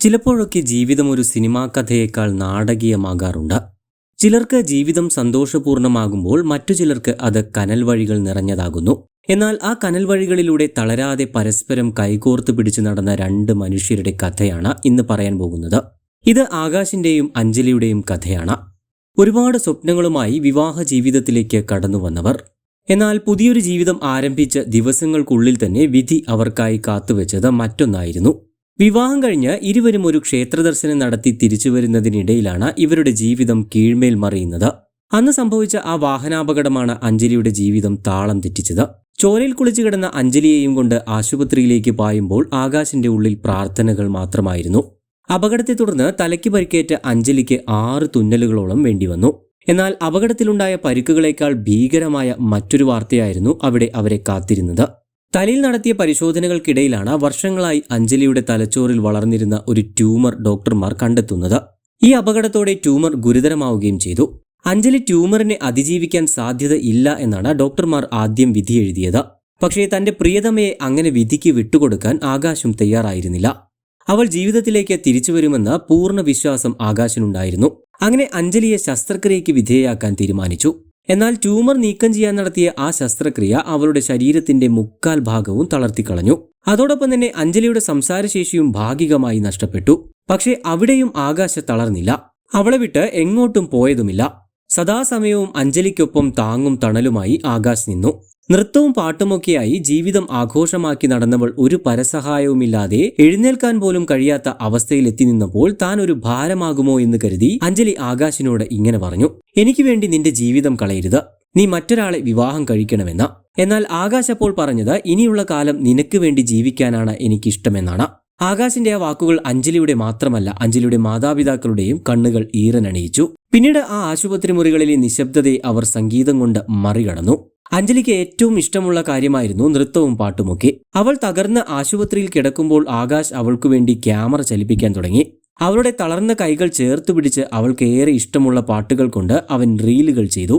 ചിലപ്പോഴൊക്കെ ജീവിതം ഒരു സിനിമാ കഥയേക്കാൾ നാടകീയമാകാറുണ്ട്. ചിലർക്ക് ജീവിതം സന്തോഷപൂർണ്ണമാകുമ്പോൾ മറ്റു ചിലർക്ക് അത് കനൽ വഴികൾ നിറഞ്ഞതാകുന്നു. എന്നാൽ ആ കനൽ വഴികളിലൂടെ തളരാതെ പരസ്പരം കൈകോർത്ത് പിടിച്ചു നടന്ന രണ്ട് മനുഷ്യരുടെ കഥയാണ് ഇന്ന് പറയാൻ പോകുന്നത്. ഇത് ആകാശിന്റെയും അഞ്ജലിയുടെയും കഥയാണ്. ഒരുപാട് സ്വപ്നങ്ങളുമായി വിവാഹ ജീവിതത്തിലേക്ക് കടന്നു വന്നവർ. എന്നാൽ പുതിയൊരു ജീവിതം ആരംഭിച്ച ദിവസങ്ങൾക്കുള്ളിൽ തന്നെ വിധി അവർക്കായി കാത്തുവെച്ചത് മറ്റൊന്നായിരുന്നു. വിവാഹം കഴിഞ്ഞ് ഇരുവരും ഒരു ക്ഷേത്രദർശനം നടത്തി തിരിച്ചു വരുന്നതിനിടയിലാണ് ഇവരുടെ ജീവിതം കീഴ്മേൽ മറിയുന്നത്. അന്ന് സംഭവിച്ച ആ വാഹനാപകടമാണ് അഞ്ജലിയുടെ ജീവിതം താളം തെറ്റിച്ചത്. ചോരയിൽ കുളിച്ചു കിടന്ന അഞ്ജലിയെയും കൊണ്ട് ആശുപത്രിയിലേക്ക് പായുമ്പോൾ ആകാശിന്റെ ഉള്ളിൽ പ്രാർത്ഥനകൾ മാത്രമായിരുന്നു. അപകടത്തെ തുടർന്ന് തലയ്ക്ക് പരിക്കേറ്റ അഞ്ജലിക്ക് 6 തുന്നലുകളോളം വേണ്ടിവന്നു. എന്നാൽ അപകടത്തിലുണ്ടായ പരിക്കുകളേക്കാൾ ഭീകരമായ മറ്റൊരു വാർത്തയായിരുന്നു അവിടെ അവരെ കാത്തിരുന്നത്. തലയിൽ നടത്തിയ പരിശോധനകൾക്കിടയിലാണ് വർഷങ്ങളായി അഞ്ജലിയുടെ തലച്ചോറിൽ വളർന്നിരുന്ന ഒരു ട്യൂമർ ഡോക്ടർമാർ കണ്ടെത്തുന്നത്. ഈ അപകടത്തോടെ ട്യൂമർ ഗുരുതരമാവുകയും ചെയ്തു. അഞ്ജലി ട്യൂമറിനെ അതിജീവിക്കാൻ സാധ്യത ഇല്ല എന്നാണ് ഡോക്ടർമാർ ആദ്യം വിധി എഴുതിയത്. പക്ഷേ തന്റെ പ്രിയതമയെ അങ്ങനെ വിധിക്ക് വിട്ടുകൊടുക്കാൻ ആകാശും തയ്യാറായിരുന്നില്ല. അവൾ ജീവിതത്തിലേക്ക് തിരിച്ചുവരുമെന്ന പൂർണ്ണ വിശ്വാസം ആകാശിനുണ്ടായിരുന്നു. അങ്ങനെ അഞ്ജലിയെ ശസ്ത്രക്രിയയ്ക്ക് വിധേയയാക്കാൻ തീരുമാനിച്ചു. എന്നാൽ ട്യൂമർ നീക്കം ചെയ്യാൻ നടത്തിയ ആ ശസ്ത്രക്രിയ അവളുടെ ശരീരത്തിന്റെ 3/4 ഭാഗവും തളർത്തിക്കളഞ്ഞു. അതോടൊപ്പം തന്നെ അഞ്ജലിയുടെ സംസാരശേഷിയും ഭാഗികമായി നഷ്ടപ്പെട്ടു. പക്ഷേ അവിടെയും ആകാശ തളർന്നില്ല. അവളെ വിട്ട് എങ്ങോട്ടും പോയതുമില്ല. സദാസമയവും അഞ്ജലിക്കൊപ്പം താങ്ങും തണലുമായി ആകാശ് നിന്നു. നൃത്തവും പാട്ടുമൊക്കെയായി ജീവിതം ആഘോഷമാക്കി നടന്നവൾ ഒരു പരസഹായവുമില്ലാതെ എഴുന്നേൽക്കാൻ പോലും കഴിയാത്ത അവസ്ഥയിലെത്തി നിന്നപ്പോൾ താൻ ഒരു ഭാരമാകുമോ എന്ന് കരുതി അഞ്ജലി ആകാശിനോട് ഇങ്ങനെ പറഞ്ഞു: എനിക്ക് വേണ്ടി നിന്റെ ജീവിതം കളയരുത്, നീ മറ്റൊരാളെ വിവാഹം കഴിക്കണമെന്ന്. എന്നാൽ ആകാശ് അപ്പോൾ പറഞ്ഞത് ഇനിയുള്ള കാലം നിനക്ക് വേണ്ടി ജീവിക്കാനാണ് എനിക്കിഷ്ടമെന്നാണ്. ആകാശിന്റെ ആ വാക്കുകൾ അഞ്ജലിയുടെ മാത്രമല്ല, അഞ്ജലിയുടെ മാതാപിതാക്കളുടെയും കണ്ണുകൾ ഈറനണിയിച്ചു. പിന്നീട് ആ ആശുപത്രി മുറികളിലെ നിശബ്ദതയെ അവർ സംഗീതം കൊണ്ട് മറികടന്നു. അഞ്ജലിക്ക് ഏറ്റവും ഇഷ്ടമുള്ള കാര്യമായിരുന്നു നൃത്തവും പാട്ടുമൊക്കെ. അവൾ തകർന്ന് ആശുപത്രിയിൽ കിടക്കുമ്പോൾ ആകാശ് അവൾക്കു വേണ്ടി ക്യാമറ ചലിപ്പിക്കാൻ തുടങ്ങി. അവളുടെ തളർന്ന കൈകൾ ചേർത്ത് പിടിച്ച് അവൾക്ക് ഏറെ ഇഷ്ടമുള്ള പാട്ടുകൾ കൊണ്ട് അവൻ റീലുകൾ ചെയ്തു.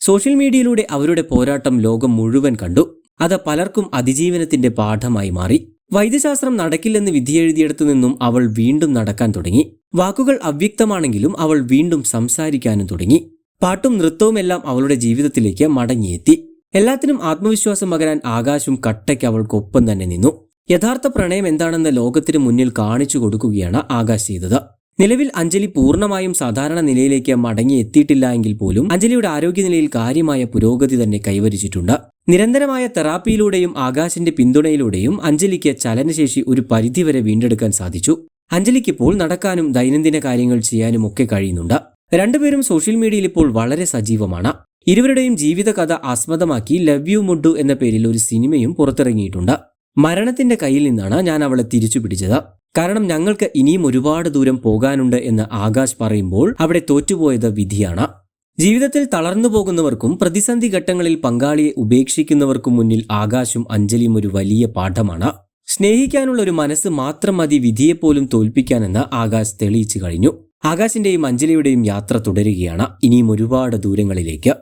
സോഷ്യൽ മീഡിയയിലൂടെ അവരുടെ പോരാട്ടം ലോകം മുഴുവൻ കണ്ടു. അത് പലർക്കും അതിജീവനത്തിന്റെ പാഠമായി മാറി. വൈദ്യശാസ്ത്രം നടക്കില്ലെന്ന് വിധിയെഴുതിയെടുത്തു നിന്നും അവൾ വീണ്ടും നടക്കാൻ തുടങ്ങി. വാക്കുകൾ അവ്യക്തമാണെങ്കിലും അവൾ വീണ്ടും സംസാരിക്കാനും തുടങ്ങി. പാട്ടും നൃത്തവുമെല്ലാം അവളുടെ ജീവിതത്തിലേക്ക് മടങ്ങിയെത്തി. എല്ലാത്തിനും ആത്മവിശ്വാസം പകരാൻ ആകാശും കട്ടയ്ക്ക് അവൾക്കൊപ്പം തന്നെ നിന്നു. യഥാർത്ഥ പ്രണയം എന്താണെന്ന് ലോകത്തിന് മുന്നിൽ കാണിച്ചു കൊടുക്കുകയാണ് ആകാശ് ചെയ്തത്. നിലവിൽ അഞ്ജലി പൂർണ്ണമായും സാധാരണ നിലയിലേക്ക് മടങ്ങിയെത്തിയിട്ടില്ല എങ്കിൽ പോലും അഞ്ജലിയുടെ ആരോഗ്യനിലയിൽ കാര്യമായ പുരോഗതി തന്നെ കൈവരിച്ചിട്ടുണ്ട്. നിരന്തരമായ തെറാപ്പിയിലൂടെയും ആകാശിന്റെ പിന്തുണയിലൂടെയും അഞ്ജലിക്ക് ചലനശേഷി ഒരു പരിധിവരെ വീണ്ടെടുക്കാൻ സാധിച്ചു. അഞ്ജലിക്കിപ്പോൾ നടക്കാനും ദൈനംദിന കാര്യങ്ങൾ ചെയ്യാനും ഒക്കെ കഴിയുന്നുണ്ട്. രണ്ടുപേരും സോഷ്യൽ മീഡിയയിൽ ഇപ്പോൾ വളരെ സജീവമാണ്. ഇരുവരുടെയും ജീവിതകഥ ആസ്പദമാക്കി ലവ് യു മുഡു എന്ന പേരിൽ ഒരു സിനിമയും പുറത്തിറങ്ങിയിട്ടുണ്ട്. മരണത്തിന്റെ കയ്യിൽ നിന്നാണ് ഞാൻ അവളെ തിരിച്ചു പിടിച്ചത്, കാരണം ഞങ്ങൾക്ക് ഇനിയും ഒരുപാട് ദൂരം പോകാനുണ്ട് എന്ന് ആകാശ് പറയുമ്പോൾ അവിടെ തോറ്റുപോയത് വിധിയാണ്. ജീവിതത്തിൽ തളർന്നു പോകുന്നവർക്കും പ്രതിസന്ധി ഘട്ടങ്ങളിൽ പങ്കാളിയെ ഉപേക്ഷിക്കുന്നവർക്കും മുന്നിൽ ആകാശും അഞ്ജലിയും ഒരു വലിയ പാഠമാണ്. സ്നേഹിക്കാനുള്ള ഒരു മനസ്സ് മാത്രം മതി വിധിയെപ്പോലും തോൽപ്പിക്കാനെന്ന് ആകാശ് തെളിയിച്ചു കഴിഞ്ഞു. ആകാശിന്റെയും അഞ്ജലിയുടെയും യാത്ര തുടരുകയാണ് ഇനിയും ഒരുപാട് ദൂരങ്ങളിലേക്ക്.